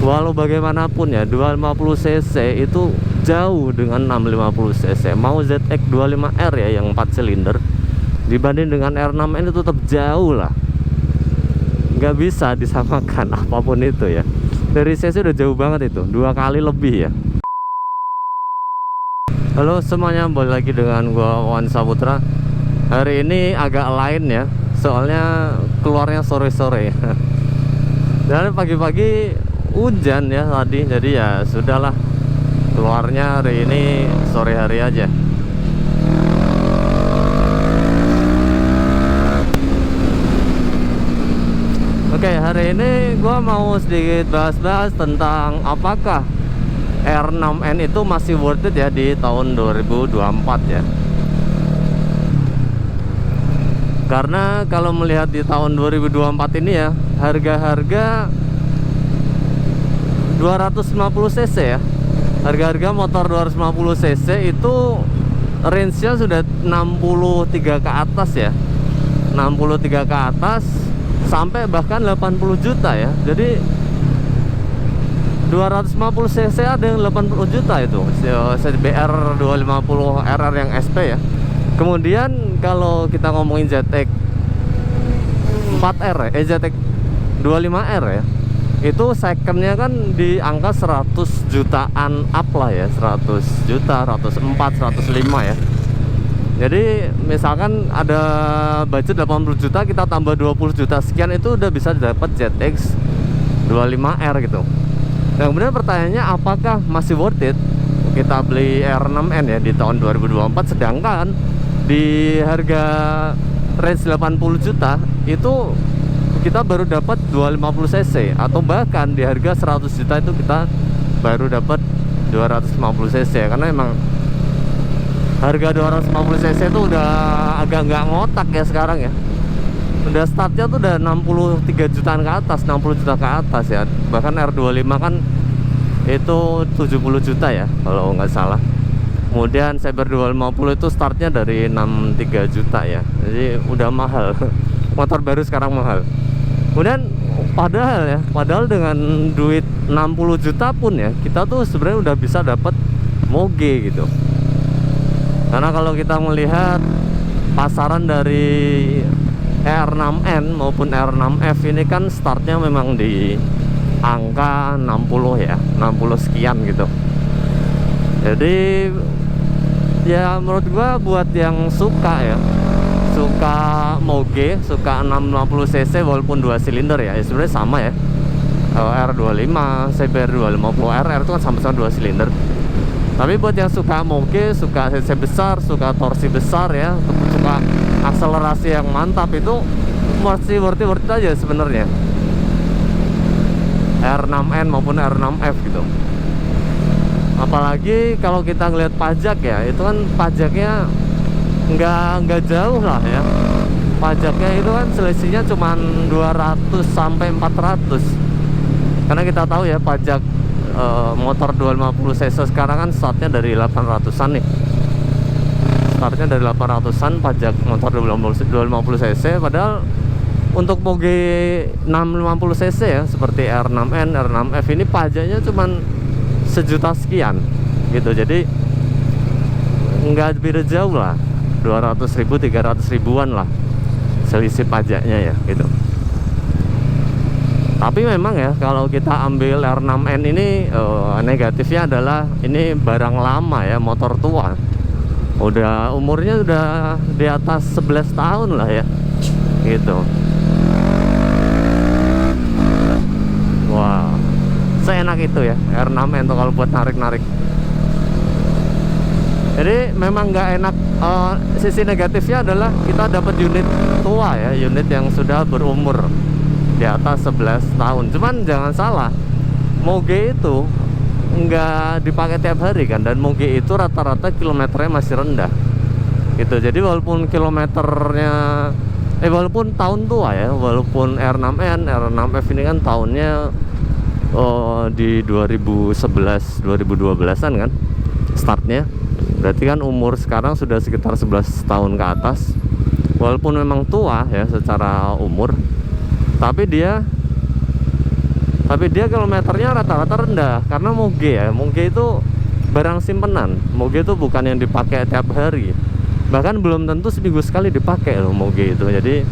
walau bagaimanapun ya 250 cc itu jauh dengan 650 cc. Mau ZX 25R ya yang 4 silinder dibanding dengan R6N itu tetap jauh lah, nggak bisa disamakan apapun itu ya. Dari cc udah jauh banget itu, 2 kali lebih ya. Halo semuanya, balik lagi dengan gua Wan Saputra. Hari ini agak lain ya, soalnya keluarnya sore-sore. Dan pagi-pagi hujan ya tadi, jadi ya sudahlah, keluarnya hari ini sore hari aja. Oke, hari ini gua mau sedikit bahas-bahas tentang apakah R6N itu masih worth it ya di tahun 2024 ya. Karena kalau melihat di tahun 2024 ini ya, harga-harga 250 cc ya, harga-harga motor 250 cc itu range-nya sudah 63 ke atas ya, 63 ke atas sampai bahkan 80 juta ya. Jadi 250 cc ada yang 80 juta itu CBR 250 RR yang SP ya. Kemudian kalau kita ngomongin ZX 4R ZX 25R ya, itu secondnya kan di angka 100 jutaan up lah ya, 100 juta, 104, 105 ya. Jadi misalkan ada budget 80 juta, kita tambah 20 juta sekian, itu udah bisa dapat ZX 25R gitu. Nah kemudian pertanyaannya, apakah masih worth it kita beli R6N ya di tahun 2024, sedangkan di harga range 80 juta itu kita baru dapat 250 cc, atau bahkan di harga 100 juta itu kita baru dapat 250 cc ya. Karena emang harga 250 cc itu udah agak nggak ngotak ya sekarang ya. Udah startnya tuh udah 63 jutaan ke atas, 60 juta ke atas ya. Bahkan R25 kan itu 70 juta ya kalau nggak salah. Kemudian Cyber 250 itu startnya dari 63 juta ya. Jadi udah mahal. Motor baru sekarang mahal. Kemudian padahal dengan duit 60 juta pun ya, kita tuh sebenarnya udah bisa dapat moge gitu. Karena kalau kita melihat pasaran dari R6N maupun R6F ini kan startnya memang di angka 60 ya, 60 sekian gitu. Jadi ya menurut gua buat yang suka ya, suka moge, suka 650 cc walaupun 2 silinder ya, sebenarnya sama ya. R25, CBR 250 RR itu kan sama-sama 2 silinder. Tapi buat yang suka moge, suka cc besar, suka torsi besar ya, suka akselerasi yang mantap, itu masih worth it aja sebenarnya, R6N maupun R6F gitu. Apalagi kalau kita ngelihat pajak ya, itu kan pajaknya nggak jauh lah ya. Pajaknya itu kan selisihnya cuma 200 sampai 400. Karena kita tahu ya pajak motor 250 cc sekarang kan startnya dari 800-an nih. Startnya dari 800-an pajak motor 250 cc. Padahal untuk moge 650 cc ya, seperti R6N, R6F ini pajaknya cuma 1 juta sekian gitu. Jadi nggak beda jauh lah, 200 ribu, 300 ribuan lah selisih pajaknya ya gitu. Tapi memang ya kalau kita ambil R6N ini negatifnya adalah ini barang lama ya, motor tua. Udah umurnya udah di atas 11 tahun lah ya gitu. Wah, seenak itu ya R6N tuh kalau buat narik-narik. Jadi memang nggak enak. Sisi negatifnya adalah kita dapat unit tua ya, unit yang sudah berumur di atas 11 tahun. Cuman jangan salah, moge itu nggak dipakai tiap hari kan, dan moge itu rata-rata kilometernya masih rendah gitu. Jadi walaupun kilometernya walaupun tahun tua ya, walaupun R6N, R6F ini kan tahunnya di 2011, 2012an kan startnya. Berarti kan umur sekarang sudah sekitar 11 tahun ke atas. Walaupun memang tua ya secara umur, tapi dia tapi dia kilometernya rata-rata rendah karena moge ya. Moge itu barang simpenan, moge itu bukan yang dipakai tiap hari, bahkan belum tentu seminggu sekali dipakai loh moge itu. Jadi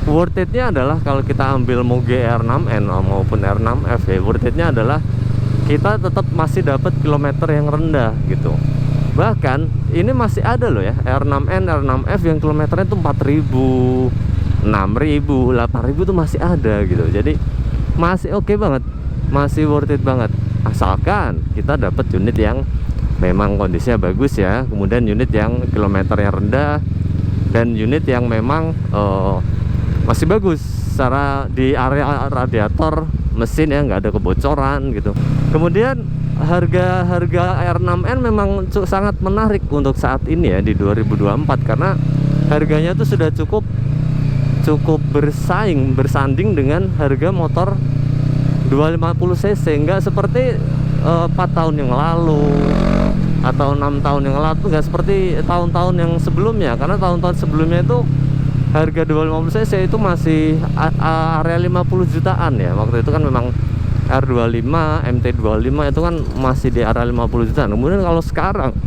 worth it-nya adalah kalau kita ambil moge R6N maupun R6F ya, worth it-nya adalah kita tetap masih dapat kilometer yang rendah gitu. Bahkan ini masih ada loh ya R6N, R6F yang kilometernya tuh 4.000, 6.000, 8.000 tuh masih ada gitu. Jadi masih oke banget, masih worth it banget, asalkan kita dapat unit yang memang kondisinya bagus ya, kemudian unit yang kilometernya rendah, dan unit yang memang masih bagus secara di area radiator mesin ya, nggak ada kebocoran gitu. Kemudian harga R6N memang sangat menarik untuk saat ini ya di 2024, karena harganya tuh sudah cukup bersanding dengan harga motor 250 cc. Nggak seperti 4 tahun yang lalu atau 6 tahun yang lalu, nggak seperti tahun-tahun yang sebelumnya. Karena tahun-tahun sebelumnya itu harga 250 cc itu masih area 50 jutaan ya. Waktu itu kan memang R25, MT25 itu kan masih di area 50 jutaan. Kemudian kalau sekarang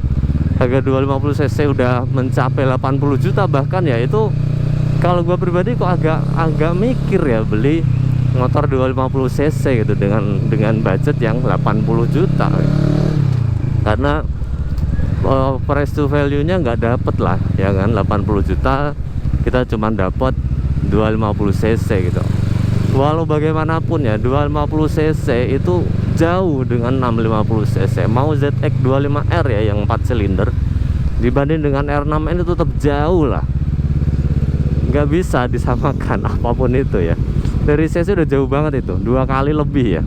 harga 250 cc udah mencapai 80 juta bahkan ya, itu kalau gua pribadi kok agak mikir ya beli motor 250 cc gitu dengan budget yang 80 juta. Karena price to value nya nggak dapet lah ya kan, 80 juta kita cuma dapat 250 cc gitu. Walau bagaimanapun ya 250 cc itu jauh dengan 650 cc. Mau ZX 25R ya yang 4 silinder dibanding dengan R6N itu tetap jauh lah, nggak bisa disamakan apapun itu ya. Dari cc udah jauh banget itu, 2 kali lebih ya.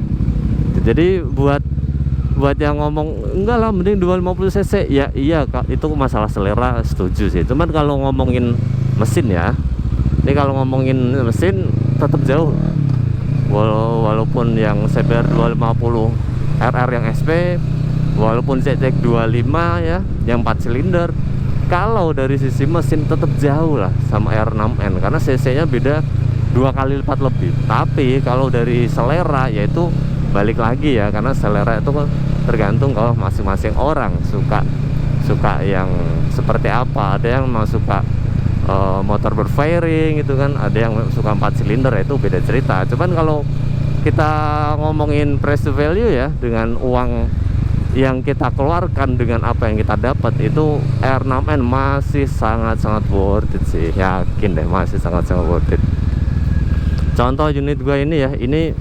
Jadi buat yang ngomong enggak lah mending 250 cc ya, iya itu masalah selera, setuju sih. Cuman kalau ngomongin mesin ya, ini kalau ngomongin mesin tetap jauh. Walaupun yang CBR 250 RR yang SP, walaupun ZX 25 ya yang 4 silinder, kalau dari sisi mesin tetap jauh lah sama R6N karena cc nya beda 2 kali lipat lebih. Tapi kalau dari selera yaitu balik lagi ya, karena selera itu tergantung kalau masing-masing orang suka yang seperti apa. Ada yang mau suka motor berfairing gitu kan, ada yang suka 4 silinder, itu beda cerita. Cuman kalau kita ngomongin price to value ya, dengan uang yang kita keluarkan dengan apa yang kita dapat, itu R6N masih sangat-sangat worth it sih, yakin deh masih sangat-sangat worth it. Contoh unit gua ini ya, ini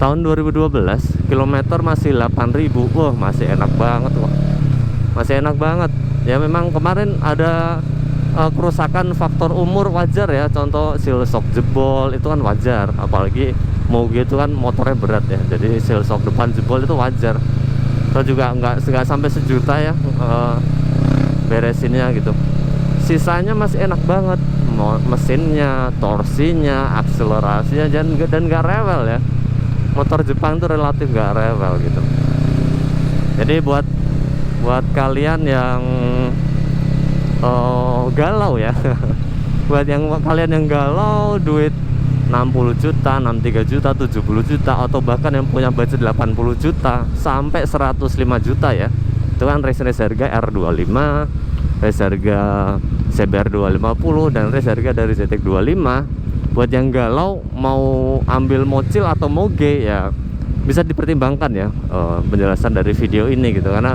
tahun 2012, kilometer masih 8.000. Wah masih enak banget kok, masih enak banget ya. Memang kemarin ada kerusakan faktor umur, wajar ya. Contoh seal shock jebol itu kan wajar, apalagi moge itu kan motornya berat ya, jadi seal shock depan jebol itu wajar. Atau juga nggak sampai sejuta ya beresinnya gitu. Sisanya masih enak banget, mesinnya, torsinya, akselerasinya, dan nggak rewel ya. Motor Jepang tuh relatif nggak rewel gitu. Jadi buat kalian yang galau ya buat kalian yang galau duit 60 juta, 63 juta, 70 juta, atau bahkan yang punya budget 80 juta sampai 105 juta ya, itu kan race harga R25, race harga CBR 250, dan race harga dari ZX 25. Buat yang galau mau ambil mocil atau moge ya, bisa dipertimbangkan ya penjelasan dari video ini gitu. Karena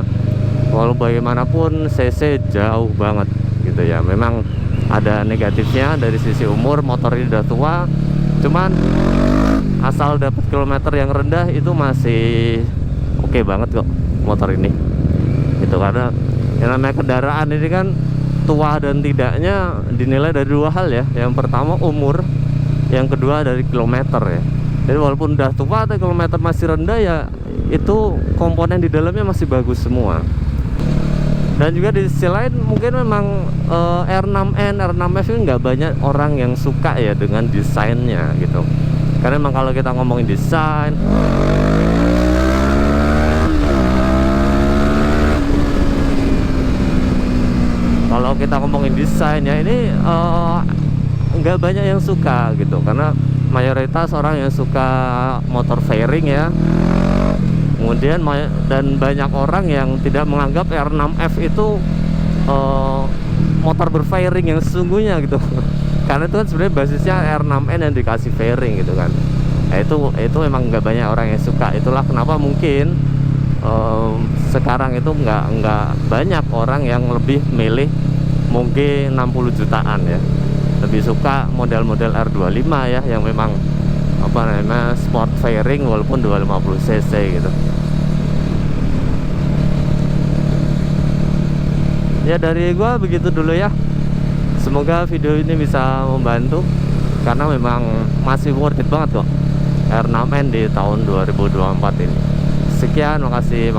walau bagaimanapun cc jauh banget gitu ya. Memang ada negatifnya dari sisi umur, motor ini udah tua, cuman asal dapat kilometer yang rendah itu masih oke banget kok motor ini gitu. Karena yang namanya kendaraan ini kan tua dan tidaknya dinilai dari 2 hal ya. Yang pertama umur, yang kedua dari kilometer ya. Jadi walaupun udah tua tapi kilometer masih rendah ya, itu komponen di dalamnya masih bagus semua. Dan juga di sisi lain mungkin memang R6N, R6F ini nggak banyak orang yang suka ya dengan desainnya gitu. Karena memang kalau kita ngomongin desain, ya ini nggak banyak yang suka gitu. Karena mayoritas orang yang suka motor fairing ya. Kemudian dan banyak orang yang tidak menganggap R6F itu motor berfairing yang sesungguhnya gitu. Karena itu kan sebenarnya basisnya R6N yang dikasih fairing gitu kan. Nah, itu memang nggak banyak orang yang suka. Itulah kenapa mungkin sekarang itu nggak banyak orang yang lebih milih mungkin 60 jutaan ya. Lebih suka model-model R25 ya, yang memang apa namanya sport fairing walaupun 250 cc gitu. Ya dari gua begitu dulu ya. Semoga video ini bisa membantu, karena memang masih worth it banget kok R6N di tahun 2024 ini. Sekian, makasih.